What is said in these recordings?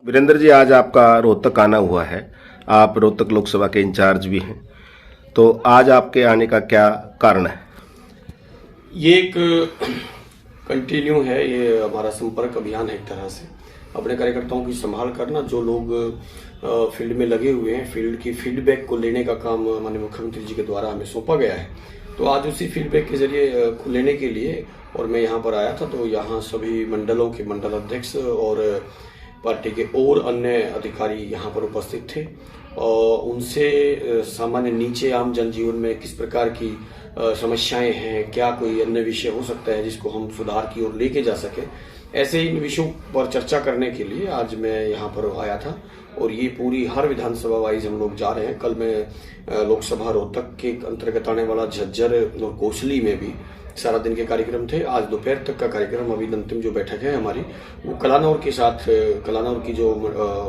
वीरेंद्र जी, आज आपका रोहतक आना हुआ है। आप रोहतक लोकसभा के इंचार्ज भी हैं, तो आज आपके आने का क्या कारण है? ये एक कंटिन्यू है, ये हमारा संपर्क अभियान है। एक तरह से अपने कार्यकर्ताओं की संभाल करना, जो लोग फील्ड में लगे हुए हैं, फील्ड की फीडबैक को लेने का काम माननीय मुख्यमंत्री जी के द्वारा हमें सौंपा गया है। तो आज उसी फीडबैक के जरिए लेने के लिए और मैं यहाँ पर आया था। तो यहाँ सभी मंडलों के मंडल अध्यक्ष और पार्टी के और अन्य अधिकारी यहाँ पर उपस्थित थे और उनसे सामान्य नीचे आम जनजीवन में किस प्रकार की समस्याएं हैं, क्या कोई अन्य विषय हो सकता है जिसको हम सुधार की ओर लेके जा सके, ऐसे इन विषयों पर चर्चा करने के लिए आज मैं यहाँ पर आया था। और ये पूरी हर विधानसभा वाइज हम लोग जा रहे हैं। कल मैं लोकसभा रोहतक के अंतर्गत आने वाला झज्जर और कोसली में भी सारा दिन के कार्यक्रम थे। आज दोपहर तक का कार्यक्रम, अभी अंतिम जो बैठक है हमारी, वो कलानौर के साथ, कलानौर की जो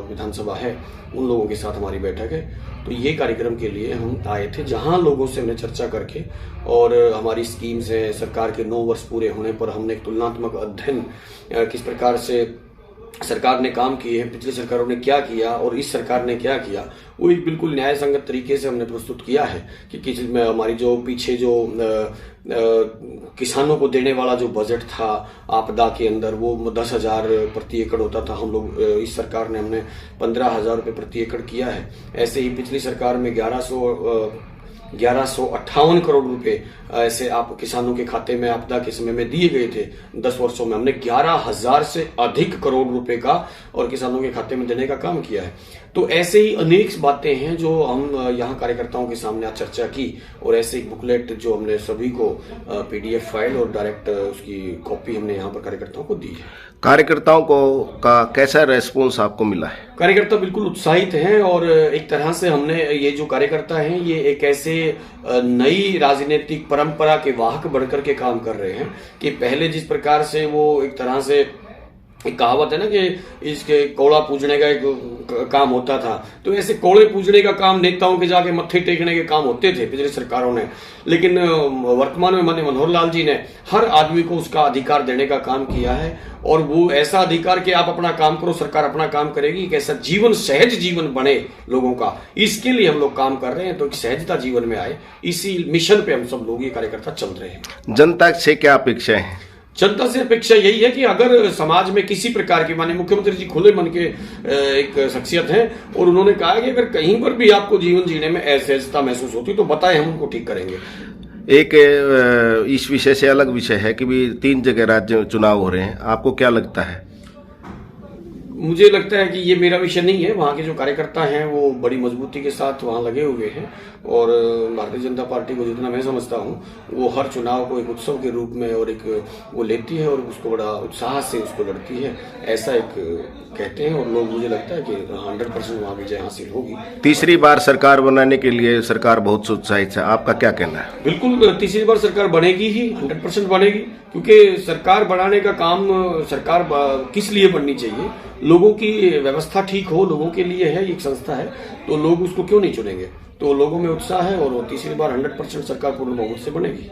विधानसभा है उन लोगों के साथ हमारी बैठक है। तो ये कार्यक्रम के लिए हम आए थे, जहां लोगों से हमने चर्चा करके और हमारी स्कीम्स है, सरकार के 9 वर्ष पूरे होने पर हमने एक तुलनात्मक अध्ययन, किस प्रकार से सरकार ने काम किए हैं, पिछली सरकारों ने क्या किया और इस सरकार ने क्या किया, वो एक बिल्कुल न्याय संगत तरीके से हमने प्रस्तुत किया है कि किस में हमारी जो पीछे जो किसानों को देने वाला जो बजट था आपदा के अंदर, वो 10,000 प्रति एकड़ होता था। हम लोग इस सरकार ने हमने 15,000 रुपये प्रति एकड़ किया है। ऐसे ही पिछली सरकार में 1158 करोड़ रुपए ऐसे आप किसानों के खाते में आपदा के समय में दिए गए थे। 10 वर्षों में हमने 11,000 से अधिक करोड़ रुपए का और किसानों के खाते में देने का काम किया है। तो ऐसे ही अनेक बातें हैं जो हम यहाँ कार्यकर्ताओं के सामने आज चर्चा की और ऐसे एक बुकलेट जो हमने सभी को PDF फाइल और डायरेक्ट उसकी कॉपी हमने यहाँ पर कार्यकर्ताओं को दी है। कार्यकर्ताओं को का कैसा रेस्पॉन्स आपको मिला है? कार्यकर्ता बिल्कुल उत्साहित हैं और एक तरह से हमने ये जो कार्यकर्ता हैं ये एक ऐसे नई राजनीतिक परंपरा के वाहक बनकर के काम कर रहे हैं कि पहले जिस प्रकार से वो एक तरह से, एक कहावत है ना कि इसके कौड़ा पूजने का एक काम होता था, तो ऐसे कौड़े पूजने का काम नेताओं के जाके मत्थे टेकने के काम होते थे पिछली सरकारों ने। लेकिन वर्तमान में माननीय मनोहर लाल जी ने हर आदमी को उसका अधिकार देने का काम किया है और वो ऐसा अधिकार कि आप अपना काम करो, सरकार अपना काम करेगी। एक ऐसा जीवन, सहज जीवन बने लोगों का, इसके लिए हम लोग काम कर रहे हैं। तो एक सहजता जीवन में आए, इसी मिशन पे हम सब लोग ये कार्यकर्ता चल रहे हैं। जनता से क्या अपेक्षाएं हैं? जनता से अपेक्षा यही है कि अगर समाज में किसी प्रकार की, माननीय मुख्यमंत्री जी खुले मन के एक शख्सियत हैं और उन्होंने कहा कि अगर कहीं पर भी आपको जीवन जीने में असहजता महसूस होती तो बताएं, हम उनको ठीक करेंगे। एक इस विषय से अलग विषय है कि भी 3 जगह राज्य चुनाव हो रहे हैं, आपको क्या लगता है? मुझे लगता है कि ये मेरा विषय नहीं है। वहाँ के जो कार्यकर्ता हैं वो बड़ी मजबूती के साथ वहाँ लगे हुए हैं और भारतीय जनता पार्टी को जितना मैं समझता हूँ वो हर चुनाव को एक उत्सव के रूप में और एक वो लेती है और उसको बड़ा उत्साह से उसको लड़ती है, ऐसा एक कहते हैं और लोग, मुझे लगता है कि 100% वहाँ विजय हासिल होगी। तीसरी बार सरकार बनाने के लिए सरकार बहुत उत्साहित है, आपका क्या कहना है? बिल्कुल, तीसरी बार सरकार बनेगी ही, 100% बनेगी, क्योंकि सरकार बनाने का काम सरकार किस लिए बननी चाहिए? लोगों की व्यवस्था ठीक हो, लोगों के लिए है, एक संस्था है, तो लोग उसको क्यों नहीं चुनेंगे? तो लोगों में उत्साह है और तीसरी बार 100% सरकार पूर्ण बहुमत से बनेगी।